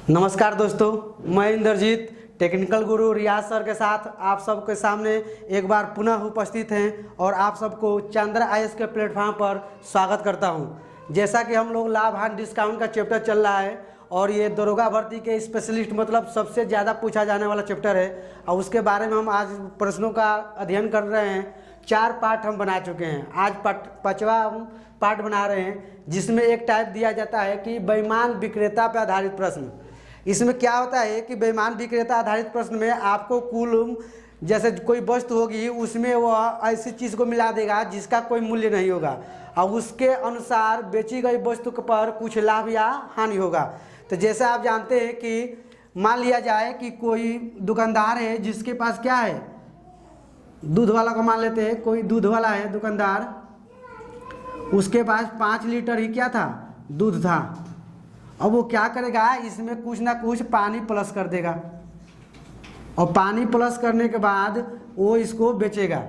नमस्कार दोस्तों, मैं इंद्रजीत टेक्निकल गुरु रियाज सर के साथ आप सबके सामने एक बार पुनः उपस्थित हैं और आप सबको चंद्र आईएएस के प्लेटफॉर्म पर स्वागत करता हूं। जैसा कि हम लोग लाभ हानि डिस्काउंट का चैप्टर चल रहा है और ये दरोगा भर्ती के स्पेशलिस्ट मतलब सबसे ज़्यादा पूछा जाने वाला चैप्टर है और उसके बारे में हम आज प्रश्नों का अध्ययन कर रहे हैं। 4 पार्ट हम बना चुके हैं, आज पाँचवा पार्ट बना रहे हैं, जिसमें एक टाइप दिया जाता है कि बेईमान विक्रेता पर आधारित प्रश्न। इसमें क्या होता है कि बेईमान विक्रेता आधारित प्रश्न में आपको कुल जैसे कोई वस्तु होगी उसमें वह ऐसी चीज़ को मिला देगा जिसका कोई मूल्य नहीं होगा और उसके अनुसार बेची गई वस्तु पर कुछ लाभ या हानि होगा। तो जैसे आप जानते हैं कि मान लिया जाए कि कोई दुकानदार है जिसके पास क्या है, दूध वाला को मान लेते हैं, कोई दूध वाला है दुकानदार, उसके पास 5 लीटर ही क्या था, दूध था। अब वो क्या करेगा, इसमें कुछ ना कुछ पानी प्लस कर देगा और पानी प्लस करने के बाद वो इसको बेचेगा।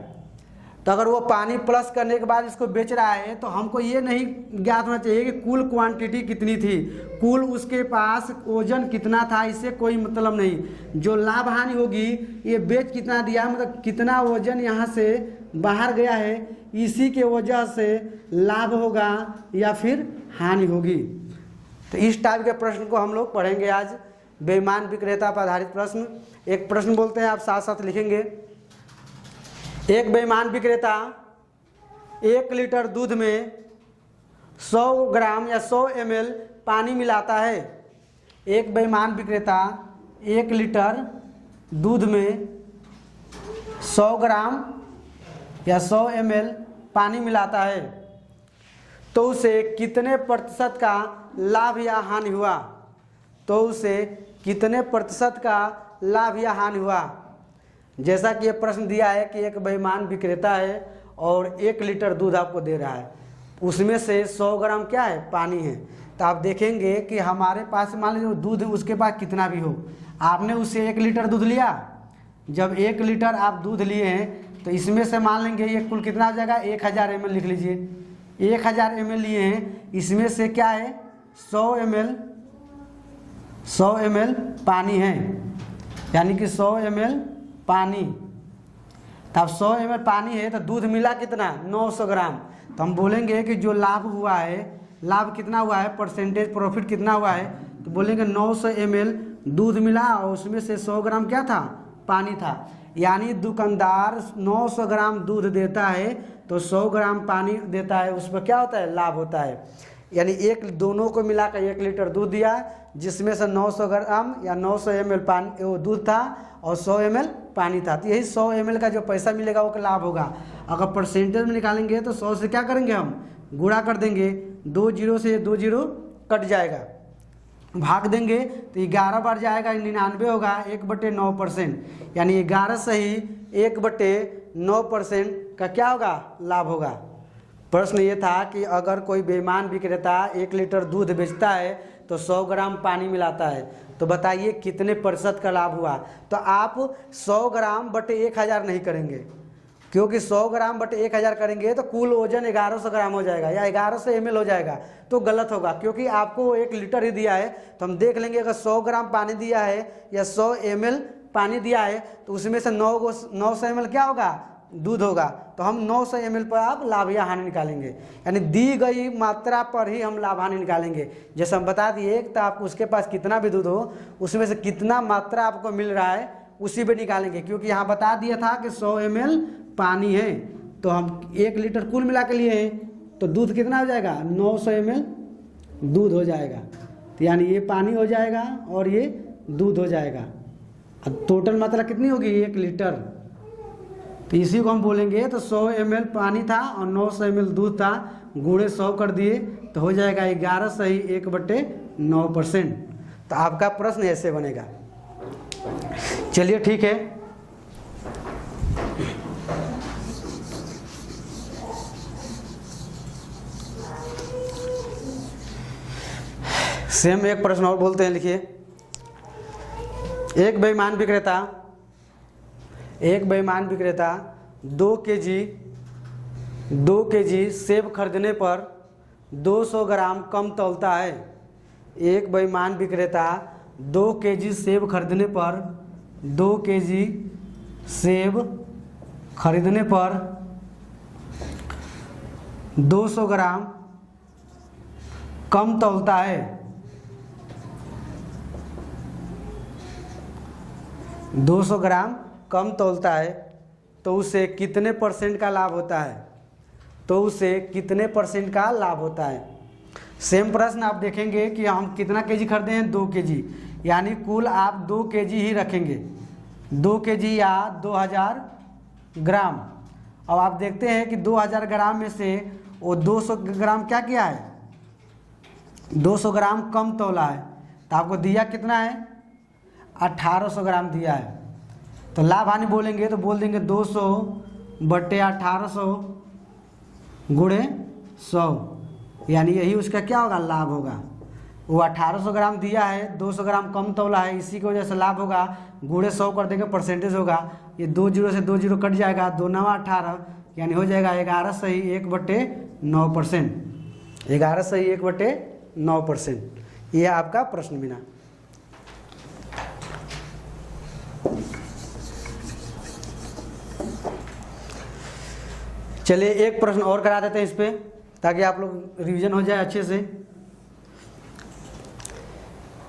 तो अगर वो पानी प्लस करने के बाद इसको बेच रहा है तो हमको ये नहीं ज्ञात होना चाहिए कि कुल क्वांटिटी कितनी थी, कुल उसके पास वजन कितना था, इससे कोई मतलब नहीं। जो लाभ हानि होगी ये बेच कितना दिया, मतलब कितना वजन यहाँ से बाहर गया है, इसी के वजह से लाभ होगा या फिर हानि होगी। तो इस टाइप के प्रश्न को हम लोग पढ़ेंगे आज, बेईमान विक्रेता पर आधारित प्रश्न। एक प्रश्न बोलते हैं, आप साथ साथ लिखेंगे। एक बेईमान विक्रेता 1 लीटर दूध में 100 ग्राम या 100 ml पानी मिलाता है। एक बेईमान विक्रेता 1 लीटर दूध में 100 ग्राम या 100 ml पानी मिलाता है, तो उसे कितने प्रतिशत का लाभ या हानि हुआ? तो उसे कितने प्रतिशत का लाभ या हानि हुआ? जैसा कि ये प्रश्न दिया है कि एक बेईमान विक्रेता है और 1 लीटर दूध आपको दे रहा है, उसमें से 100 ग्राम क्या है, पानी है। तो आप देखेंगे कि हमारे पास मान लीजिए दूध उसके पास कितना भी हो, आपने उससे 1 लीटर दूध लिया। जब 1 लीटर आप दूध लिए हैं तो इसमें से मान लेंगे ये कुल कितना हो जाएगा, 1000 ml लिख लीजिए। 1000 ml लिए हैं, इसमें से क्या है, 100 ml पानी है, यानी कि 100 ml पानी। तब 100 ml पानी है तो दूध मिला कितना, 900 ग्राम। तो हम बोलेंगे कि जो लाभ हुआ है, लाभ कितना हुआ है, परसेंटेज प्रॉफिट कितना हुआ है, तो बोलेंगे 900 ml दूध मिला और उसमें से 100 ग्राम क्या था, पानी था। यानी दुकानदार 900 ग्राम दूध देता है तो 100 ग्राम पानी देता है, उस पर क्या होता है, लाभ होता है। यानी दोनों को मिलाकर 1 लीटर दूध दिया जिसमें से 900 ग्राम या 900 ml पानी वो दूध था और 100 ml पानी था। तो यही 100 ml का जो पैसा मिलेगा वो लाभ होगा। अगर परसेंटेज में निकालेंगे तो 100 से क्या करेंगे, हम गुणा कर देंगे, 2 जीरो से 2 जीरो कट जाएगा, भाग देंगे तो 11 बार जाएगा, 99 होगा, 1/9%, यानी 11 से ही 1/9% का क्या होगा, लाभ होगा। प्रश्न ये था कि अगर कोई बेईमान विक्रेता 1 लीटर दूध बेचता है तो 100 ग्राम पानी मिलाता है, तो बताइए कितने प्रतिशत का लाभ हुआ। तो आप 100 ग्राम बटे 1000 नहीं करेंगे, क्योंकि 100 ग्राम बटे 1000 करेंगे तो कुल वजन 1100 ग्राम हो जाएगा या 1100 ml हो जाएगा, तो गलत होगा। क्योंकि आपको 1 लीटर ही दिया है तो हम देख लेंगे अगर 100 ग्राम पानी दिया है या 100 ml पानी दिया है तो उसमें से 900 ml क्या होगा, दूध होगा। तो हम 900 ml पर आप लाभ या हानि निकालेंगे, यानी दी गई मात्रा पर ही हम लाभ हानि निकालेंगे। जैसे हम बता दिए तो आप उसके पास कितना भी दूध हो उसमें से कितना मात्रा आपको मिल रहा है उसी पे निकालेंगे, क्योंकि यहाँ बता दिया था कि 100 ml पानी है तो हम 1 लीटर कुल मिला के लिए हैं तो दूध कितना हो जाएगा, 900 ml दूध हो जाएगा। तो यानी ये पानी हो जाएगा और ये दूध हो जाएगा। अब टोटल मात्रा कितनी होगी, 1 लीटर। तो इसी को हम बोलेंगे तो 100 ml पानी था और 900 ml दूध था, गुणे 100 कर दिए तो हो जाएगा 11 से ही 1/9%। तो आपका प्रश्न ऐसे बनेगा। चलिए ठीक है, सेम एक प्रश्न और बोलते हैं, लिखिए। एक बेईमान विक्रेता 2 केजी सेब खरीदने पर 200 ग्राम कम तौलता है। एक बेईमान विक्रेता 2 केजी सेब खरीदने पर 2 केजी सेब खरीदने पर 200 ग्राम कम तौलता है, 200 ग्राम कम तौलता है तो उसे कितने % का लाभ होता है, तो उसे कितने % का लाभ होता है। सेम प्रश्न आप देखेंगे कि हम कितना केजी खरीदे हैं, 2 केजी, यानी कुल आप 2 केजी ही रखेंगे, 2 केजी या 2000 ग्राम। अब आप देखते हैं कि 2000 ग्राम में से वो 200 ग्राम क्या किया है, 200 ग्राम कम तौला है, तो आपको दिया कितना है, 1800 ग्राम दिया है। तो लाभ हानि बोलेंगे तो बोल देंगे 200 बटे 1800 गुणे 100, यानी यही उसका क्या होगा, लाभ होगा। वो 1800 ग्राम दिया है, 200 ग्राम कम तौला है, इसी की वजह से लाभ होगा, गुणे 100 कर देंगे, परसेंटेज होगा। ये 2 जीरो से 2 जीरो कट जाएगा, 2 9 18, यानी हो जाएगा 11 सही 1/9%, 11 सही 1/9%। ये आपका प्रश्न बिना। चलिए एक प्रश्न और करा देते हैं इस पे, ताकि आप लोग रिवीजन हो जाए अच्छे से।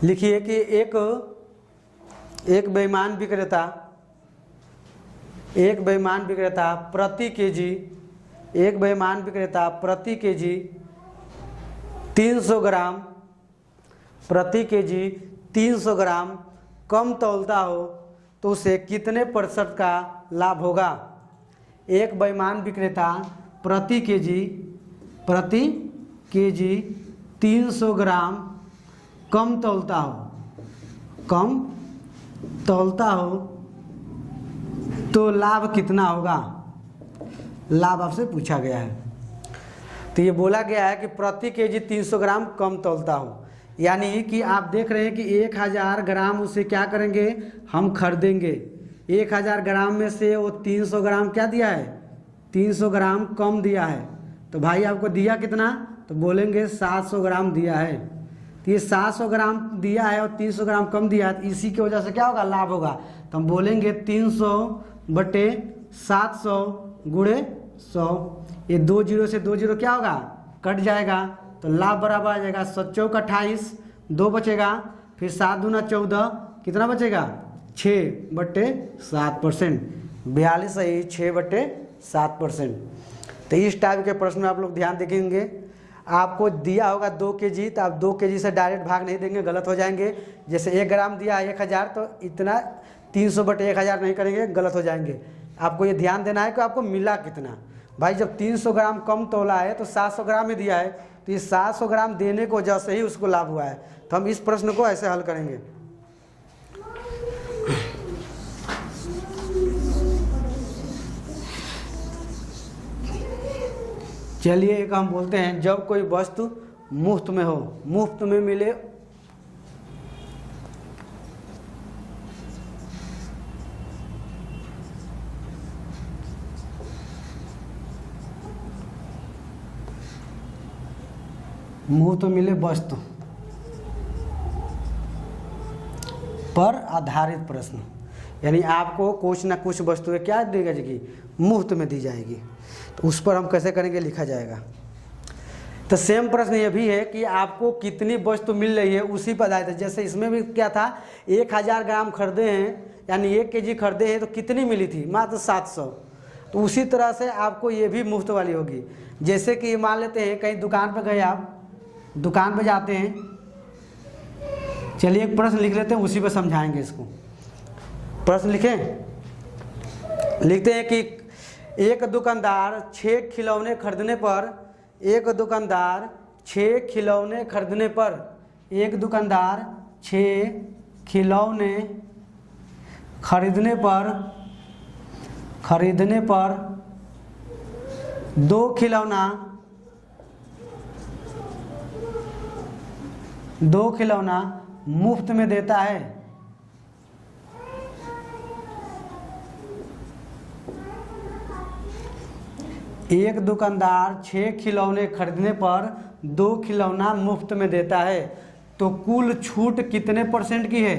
लिखिए कि एक बेईमान विक्रेता प्रति केजी, एक बेईमान विक्रेता प्रति केजी 300 ग्राम, प्रति केजी 300 ग्राम कम तौलता हो तो उसे कितने % का लाभ होगा। एक बेईमान विक्रेता प्रति केजी 300 ग्राम कम तौलता हो तो लाभ कितना होगा, लाभ आपसे पूछा गया है। तो ये बोला गया है कि प्रति केजी 300 ग्राम कम तौलता हो, यानी कि आप देख रहे हैं कि 1000 ग्राम उसे क्या करेंगे, हम खरीदेंगे। 1000 ग्राम में से वो 300 ग्राम क्या दिया है, 300 ग्राम कम दिया है। तो भाई आपको दिया कितना, तो बोलेंगे 700 ग्राम दिया है। तो ये 700 ग्राम दिया है और 300 ग्राम कम दिया है, इसी की वजह से क्या होगा, लाभ होगा। तो हम बोलेंगे 300 बटे 700 गुणे 100, ये 2 जीरो से 2 जीरो क्या होगा, कट जाएगा, तो लाभ बराबर आ जाएगा 7 × 28, 2 बचेगा, फिर 7 दूना 14, कितना बचेगा, 6/7%, 42 सही 6/7%। तो इस टाइप के प्रश्न में आप लोग ध्यान देखेंगे। आपको दिया होगा 2 केजी, तो आप 2 केजी से डायरेक्ट भाग नहीं देंगे, गलत हो जाएंगे। जैसे 1 ग्राम दिया है 1000, तो इतना 300 बटे 1000 नहीं करेंगे, गलत हो जाएंगे। आपको ये ध्यान देना है कि आपको मिला कितना। भाई जब 300 ग्राम कम तोला है तो 700 ग्राम ही दिया है, तो ये 700 ग्राम देने को वजह से ही उसको लाभ हुआ है। तो हम इस प्रश्न को ऐसे हल करेंगे। चलिए एक हम बोलते हैं, जब कोई वस्तु मुफ्त में हो, मुफ्त में मिले, मुफ्त में मिले वस्तु पर आधारित प्रश्न, यानी आपको कुछ ना कुछ वस्तुएं क्या दी जाएगी, मुफ्त में दी जाएगी। तो उस पर हम कैसे करेंगे, लिखा जाएगा। तो सेम प्रश्न ये भी है कि आपको कितनी वस्तु मिल रही है उसी पर आधारित है। जैसे इसमें भी क्या था, 1000 ग्राम खरीदे हैं, यानी 1 केजी खरीदे हैं, तो कितनी मिली थी, मात्र 700। तो उसी तरह से आपको ये भी मुफ्त वाली होगी। जैसे कि मान लेते हैं कहीं दुकान पर गए, आप दुकान पर जाते हैं, चलिए एक प्रश्न लिख लेते हैं, उसी पर समझाएंगे इसको। प्रश्न लिखें, लिखते हैं कि एक दुकानदार 6 खिलौने खरीदने पर, एक दुकानदार 6 खिलौने खरीदने पर, एक दुकानदार 6 खिलौने खरीदने पर 2 खिलौना मुफ्त में देता है। एक दुकानदार 6 खिलौने खरीदने पर 2 खिलौना मुफ्त में देता है। तो कुल छूट कितने परसेंट की है,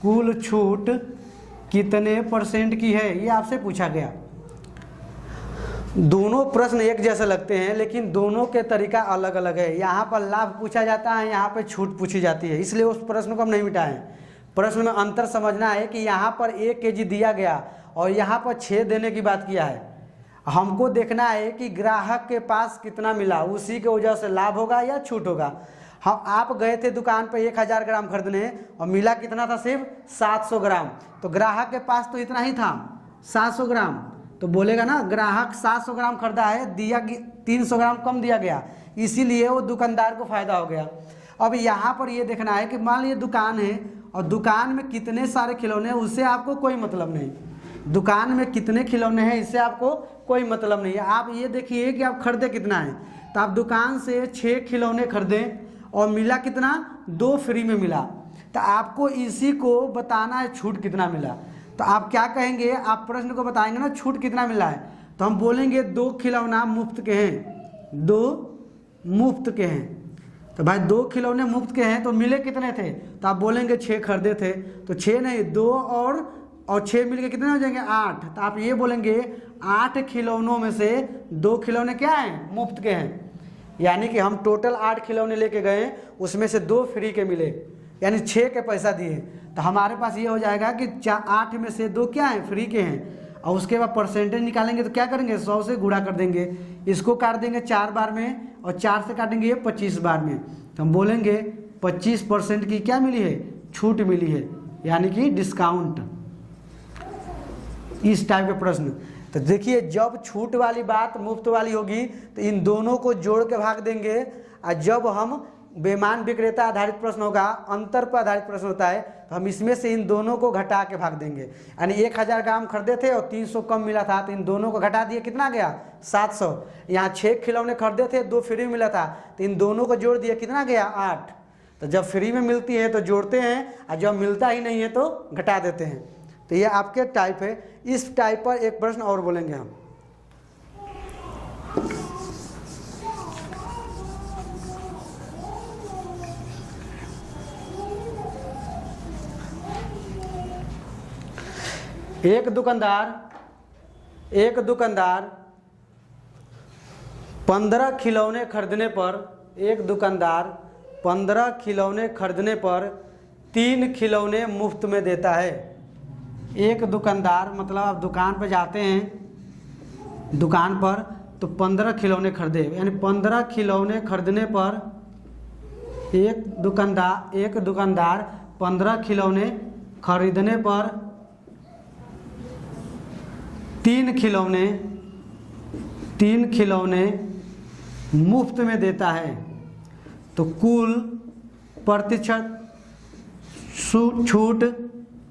कुल छूट कितने परसेंट की है, ये आपसे पूछा गया। दोनों प्रश्न एक जैसे लगते हैं लेकिन दोनों के तरीका अलग अलग है। यहाँ पर लाभ पूछा जाता है, यहाँ पर छूट पूछी जाती है, इसलिए उस प्रश्न को हम नहीं मिटाएं। प्रश्न में अंतर समझना है कि यहाँ पर 1 kg दिया गया और यहाँ पर 6 देने की बात किया है। हमको देखना है कि ग्राहक के पास कितना मिला, उसी के वजह से लाभ होगा या छूट होगा। हम आप गए थे दुकान पे 1000 ग्राम खरीदने और मिला कितना था, सिर्फ 700 ग्राम। तो ग्राहक के पास तो इतना ही था 700 ग्राम, तो बोलेगा ना ग्राहक 700 ग्राम खरीदा है, दिया 300 ग्राम कम दिया गया, इसीलिए वो दुकानदार को फायदा हो गया। अब यहाँ पर ये देखना है कि मान लीजिए दुकान है और दुकान में कितने सारे खिलौने हैं उससे आपको कोई मतलब नहीं, दुकान में कितने खिलौने हैं इससे आपको कोई मतलब नहीं है। आप ये देखिए कि आप खरीदे कितना है, तो आप दुकान से 6 खिलौने खरीदे और मिला कितना, 2 फ्री में मिला, तो आपको इसी को बताना है छूट कितना मिला। तो आप क्या कहेंगे, आप प्रश्न को बताएंगे ना छूट कितना मिला है, तो हम बोलेंगे 2 खिलौना मुफ्त के हैं, 2 मुफ्त के हैं। तो भाई 2 खिलौने मुफ्त के हैं तो मिले कितने थे, तो आप बोलेंगे 6 खरीदे थे, तो 6 नहीं 2 और 6 मिलके कितने हो जाएंगे, 8। तो आप ये बोलेंगे 8 खिलौनों में से 2 खिलौने क्या हैं, मुफ्त के हैं। यानी कि हम टोटल 8 खिलौने लेके गए, उसमें से 2 फ्री के मिले, यानी 6 के पैसा दिए। तो हमारे पास ये हो जाएगा कि 8 में से 2 क्या हैं, फ्री के हैं। और उसके बाद परसेंटेज निकालेंगे तो क्या करेंगे, 100 से गुणा कर देंगे, इसको काट देंगे 4 बार में और 4 से काटेंगे ये 25 बार में। तो हम बोलेंगे 25% की क्या मिली है, छूट मिली है, यानी कि डिस्काउंट। इस टाइप के प्रश्न। तो देखिए जब छूट वाली बात मुफ्त वाली होगी तो इन दोनों को जोड़ के भाग देंगे, और जब हम बेमान विक्रेता आधारित प्रश्न होगा, अंतर पर आधारित प्रश्न होता है, तो हम इसमें से इन दोनों को घटा के भाग देंगे। यानी 1000 ग्राम खरीदे थे और 300 कम मिला था, तो इन दोनों को घटा दिए, कितना गया 700। यहाँ 6 खिलौने खरीदे थे, 2 फ्री मिला था, तो इन दोनों को जोड़ दिए, कितना गया 8। तो जब फ्री में मिलती है तो जोड़ते हैं, और जब मिलता ही नहीं है तो घटा देते हैं। तो ये आपके टाइप है। इस टाइप पर एक प्रश्न और बोलेंगे हम। एक दुकानदार 15 खिलौने खरीदने पर, एक दुकानदार 15 खिलौने खरीदने पर 3 खिलौने मुफ्त में देता है। एक दुकानदार, मतलब आप दुकान पर जाते हैं, दुकान पर तो 15 खिलौने खरीदे, यानी 15 खिलौने खरीदने पर एक दुकानदार 15 खिलौने खरीदने पर 3 खिलौने मुफ्त में देता है। तो कुल प्रतिशत छूट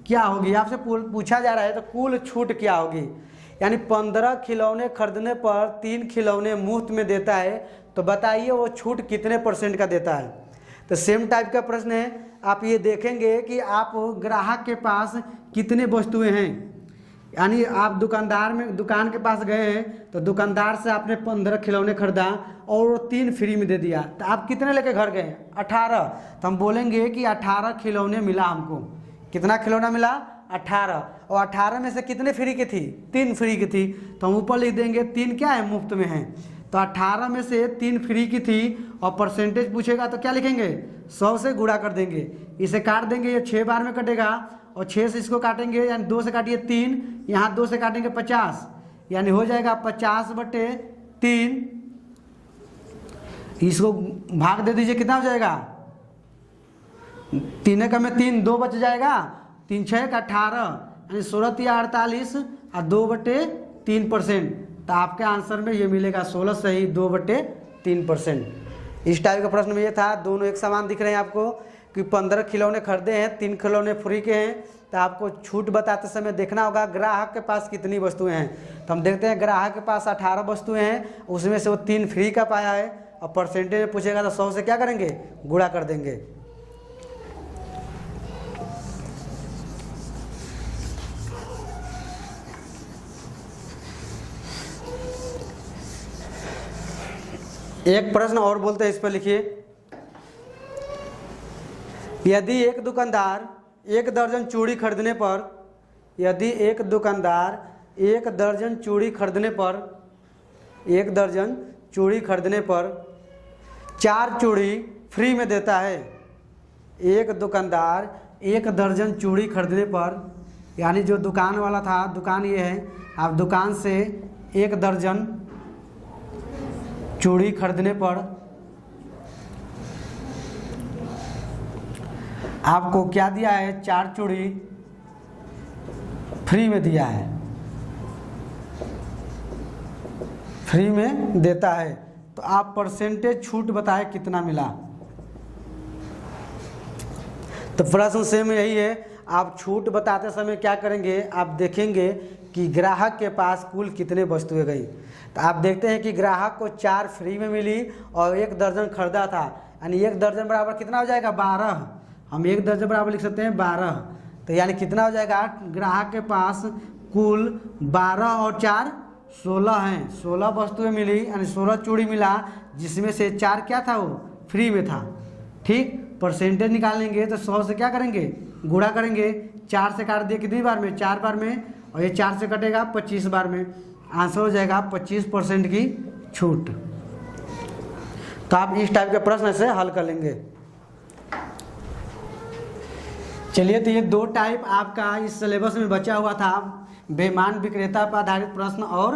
क्या होगी, आपसे पूछा जा रहा है, तो कुल छूट क्या होगी। यानी 15 खिलौने खरीदने पर 3 खिलौने मुफ्त में देता है, तो बताइए वो छूट कितने परसेंट का देता है। तो सेम टाइप का प्रश्न है। आप ये देखेंगे कि आप ग्राहक के पास कितने वस्तुएं हैं, यानी आप दुकान के पास गए हैं, तो दुकानदार से आपने 15 खिलौने खरीदा और 3 फ्री में दे दिया, तो आप कितने लेके घर गए, 18। तो हम बोलेंगे कि 18 खिलौने मिला हमको। कितना खिलौना मिला, 18। और 18 में से कितने फ्री की थी, 3 फ्री की थी, तो हम ऊपर लिख देंगे 3 क्या है, मुफ्त में है। तो 18 में से 3 फ्री की थी और परसेंटेज पूछेगा तो क्या लिखेंगे, 100 से गुणा कर देंगे, इसे काट देंगे, ये 6 बार में कटेगा और 6 से इसको काटेंगे, यानी 2 से काटिए 3, यहाँ 2 से काटेंगे 50, यानी हो जाएगा 50/3। इसको भाग दे दीजिए, कितना हो जाएगा, 3 का में 3, 2 बच जाएगा, 3 6 का 18, यानी 16 या 48 और 2/3%। तो आपके आंसर में ये मिलेगा 16 सही 2/3%। इस टाइप का प्रश्न में ये था। दोनों एक समान दिख रहे हैं आपको कि 15 खिलौने खरीदे हैं, 3 खिलौने फ्री के हैं, तो आपको छूट बताते समय देखना होगा ग्राहक के पास कितनी वस्तुएं हैं। तो हम देखते हैं ग्राहक के पास 18 वस्तुएं हैं, उसमें से वो 3 फ्री का पाया है, और परसेंटेज में पूछेगा तो 100 से क्या करेंगे, गुणा कर देंगे। एक प्रश्न और बोलते हैं, इस पर लिखिए। यदि एक दुकानदार 1 दर्जन चूड़ी खरीदने पर, यदि एक दुकानदार 1 दर्जन चूड़ी खरीदने पर, 1 दर्जन चूड़ी खरीदने पर 4 चूड़ी फ्री में देता है। एक दुकानदार 1 दर्जन चूड़ी खरीदने पर, यानी जो दुकान वाला था, दुकान ये है, आप दुकान से 1 दर्जन चूड़ी खरीदने पर आपको क्या दिया है, 4 चूड़ी फ्री में दिया है, फ्री में देता है। तो आप परसेंटेज छूट बताएं कितना मिला। तो प्रश्न सेम यही है। आप छूट बताते समय क्या करेंगे, आप देखेंगे कि ग्राहक के पास कुल कितने वस्तुएं गई। तो आप देखते हैं कि ग्राहक को 4 फ्री में मिली और 1 दर्जन खरीदा था, यानी 1 दर्जन बराबर कितना हो जाएगा, 12। हम 1 दर्जन बराबर लिख सकते हैं 12। तो यानी कितना हो जाएगा, ग्राहक के पास कुल 12 और 4 16 हैं, 16 वस्तुएं मिली, यानी 16 चूड़ी मिला, जिसमें से 4 क्या था, वो फ्री में था। ठीक, परसेंटेज निकालेंगे तो 100 से क्या करेंगे, गुणा करेंगे, 4 से काट दिए कितनी बार में, 4 बार में, और ये 4 से कटेगा 25 बार में। आंसर हो जाएगा 25% की छूट। तो आप इस टाइप के प्रश्न से हल कर लेंगे। चलिए, तो ये 2 टाइप आपका इस सिलेबस में बचा हुआ था, बेईमान विक्रेता पर आधारित प्रश्न और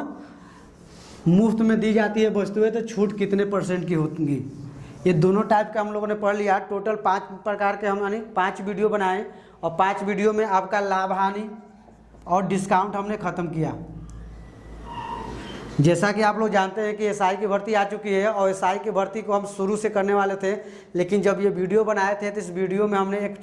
मुफ्त में दी जाती है वस्तुएं तो छूट कितने % की होंगी। ये दोनों टाइप का हम लोगों ने पढ़ लिया। टोटल 5 प्रकार के हमने 5 वीडियो बनाए और 5 वीडियो में आपका लाभ हानि और डिस्काउंट हमने ख़त्म किया। जैसा कि आप लोग जानते हैं कि एसआई की भर्ती आ चुकी है और एसआई की भर्ती को हम शुरू से करने वाले थे, लेकिन जब ये वीडियो बनाए थे तो इस वीडियो में हमने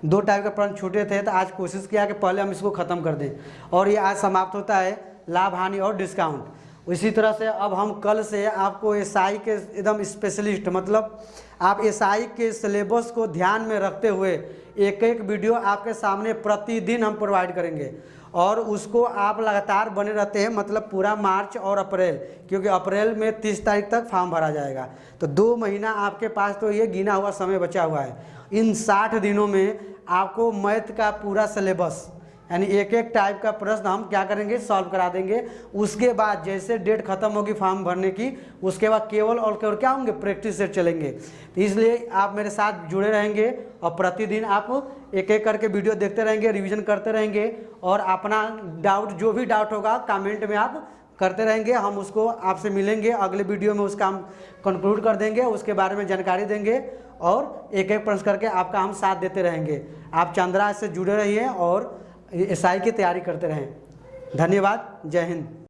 2 टाइप के प्रश्न छूटे थे, तो आज कोशिश किया कि पहले हम इसको ख़त्म कर दें और ये आज समाप्त होता है लाभ हानि और डिस्काउंट। इसी तरह से अब हम कल से आपको एसआई के एकदम स्पेशलिस्ट, मतलब आप एसआई के सिलेबस को ध्यान में रखते हुए एक वीडियो आपके सामने प्रतिदिन हम प्रोवाइड करेंगे और उसको आप लगातार बने रहते हैं, मतलब पूरा मार्च और अप्रैल, क्योंकि अप्रैल में 30 तारीख तक फॉर्म भरा जाएगा। तो 2 महीना आपके पास तो ये गिना हुआ समय बचा हुआ है। इन 60 दिनों में आपको मैथ का पूरा सिलेबस, यानी एक टाइप का प्रश्न हम क्या करेंगे, सॉल्व करा देंगे। उसके बाद जैसे डेट खत्म होगी फॉर्म भरने की, उसके बाद केवल और केवल क्या होंगे, प्रैक्टिस से चलेंगे। तो इसलिए आप मेरे साथ जुड़े रहेंगे और प्रतिदिन आप एक करके वीडियो देखते रहेंगे, रिवीजन करते रहेंगे और अपना डाउट, जो भी डाउट होगा कमेंट में आप करते रहेंगे। हम उसको आपसे मिलेंगे अगले वीडियो में, उसका हम कंक्लूड कर देंगे, उसके बारे में जानकारी देंगे और एक प्रश्न करके आपका हम साथ देते रहेंगे। आप चंद्रा से जुड़े रहिए और एसआई की तैयारी करते रहें। धन्यवाद। जय हिंद।